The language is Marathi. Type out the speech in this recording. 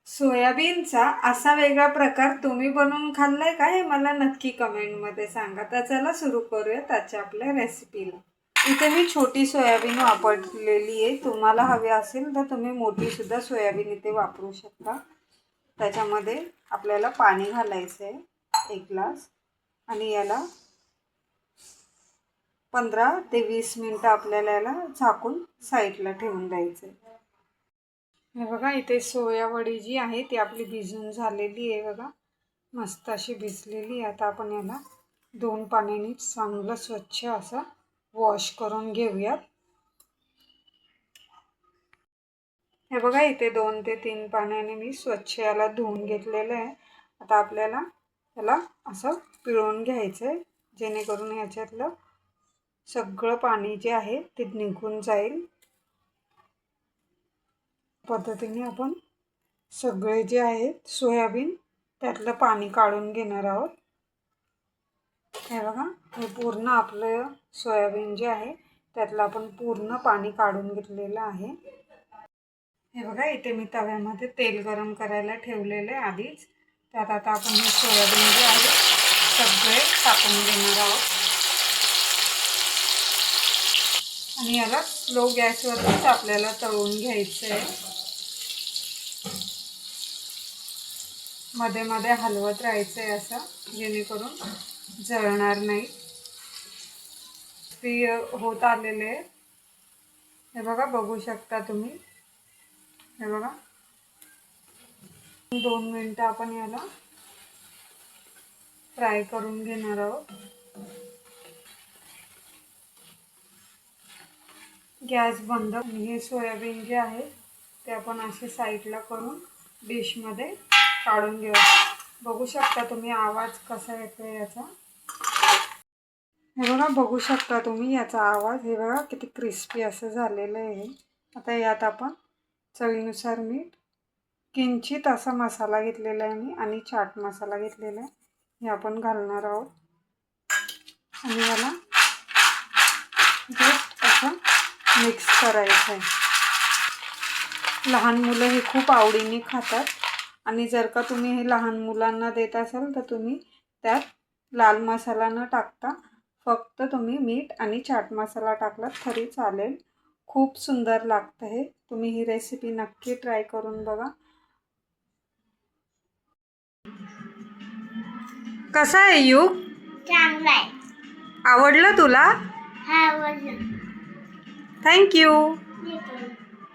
सोयाबीनचा असा वेगळा प्रकार तुम्ही बनवून खाल्लाय का हे मला नक्की कमेंटमध्ये सांगा. तर चला सुरू करूयात आजच्या आपल्या रेसिपीला. इथे मी छोटी सोयाबीन वापरलेली आहे. तुम्हाला हवी असेल तर तुम्ही मोठी सुद्धा सोयाबीन इथे वापरू शकता. त्याच्यामध्ये आपल्याला पाणी घालायचं आहे 1 ग्लास आणि याला 15 ते 20 मिनिटं आपल्याला याला झाकून साईडला ठेवून द्यायचं आहे. हे बघा इथे सोयावडी जी आहे ती आपली भिजून झालेली आहे बघा, मस्त अशी भिजलेली. आता आपण याला 2 पाण्याने चांगलं स्वच्छ असं वॉश करून घेऊयात. हे बघा इथे 2 ते 3 पाण्याने मी स्वच्छ याला धुवून घेतलेलं आहे. आता आपल्याला याला असं पिळून घ्यायचं आहे जेणेकरून याच्यातलं सगळं पाणी जे आहे ते निघून जाईल. पद्धतीने आपण सगळे जे आहेत सोयाबीन त्यातलं पाणी काढून घेणार आहोत. हे बघा हे पूर्ण आपलं सोयाबीन जे आहे त्यातलं आपण पूर्ण पाणी काढून घेतलेलं आहे. हे बघा इथे मी तव्यामध्ये तेल गरम करायला ठेवलेलं आहे आधीच. त्यात आता आपण हे सोयाबीन जे आहे सगळे टाकून घेणार आहोत आणि याला स्लो गॅसवरच आपल्याला तळून घ्यायचं आहे. मध्ये मध्ये हलवत राहायचं आहे असं जेणेकरून जळणार नाही. ते होत आलेले आहे. हे बघा बघू शकता तुम्ही. हे बघा 2 मिनिटं आपण याला फ्राय करून घेणार आहोत. गॅस बंद. हे सोयाबीन जे आहे ते आपण असे साईडला करून डिशमध्ये काढून घेऊ. बघू शकता तुम्ही आवाज कसा येतो याचा. हे बघा बघू शकता तुम्ही याचा आवाज. हे बघा किती क्रिस्पी असं झालेलं आहे. आता यात आपण चवीनुसार मीठ, किंचित असा मसाला घेतलेला आहे मी आणि चाट मसाला घेतलेला आहे. हे आपण घालणार आहोत आणि याला जस्ट असं मिक्स करायचं आहे. लहान मुलं हे खूप आवडीने खातात आणि जर का तुम्ही हे लहान मुलांना देत असाल तर तुम्ही त्यात लाल मसाला न टाकता फक्त तुम्ही मीठ आणि चाट मसाला टाकलात तरी चालेल. खूप सुंदर लागतं हे. तुम्ही ही रेसिपी नक्की ट्राय करून बघा. कसा आहे युग? चांगला आहे. आवडलं तुला? हा आवडलं. थँक्यू.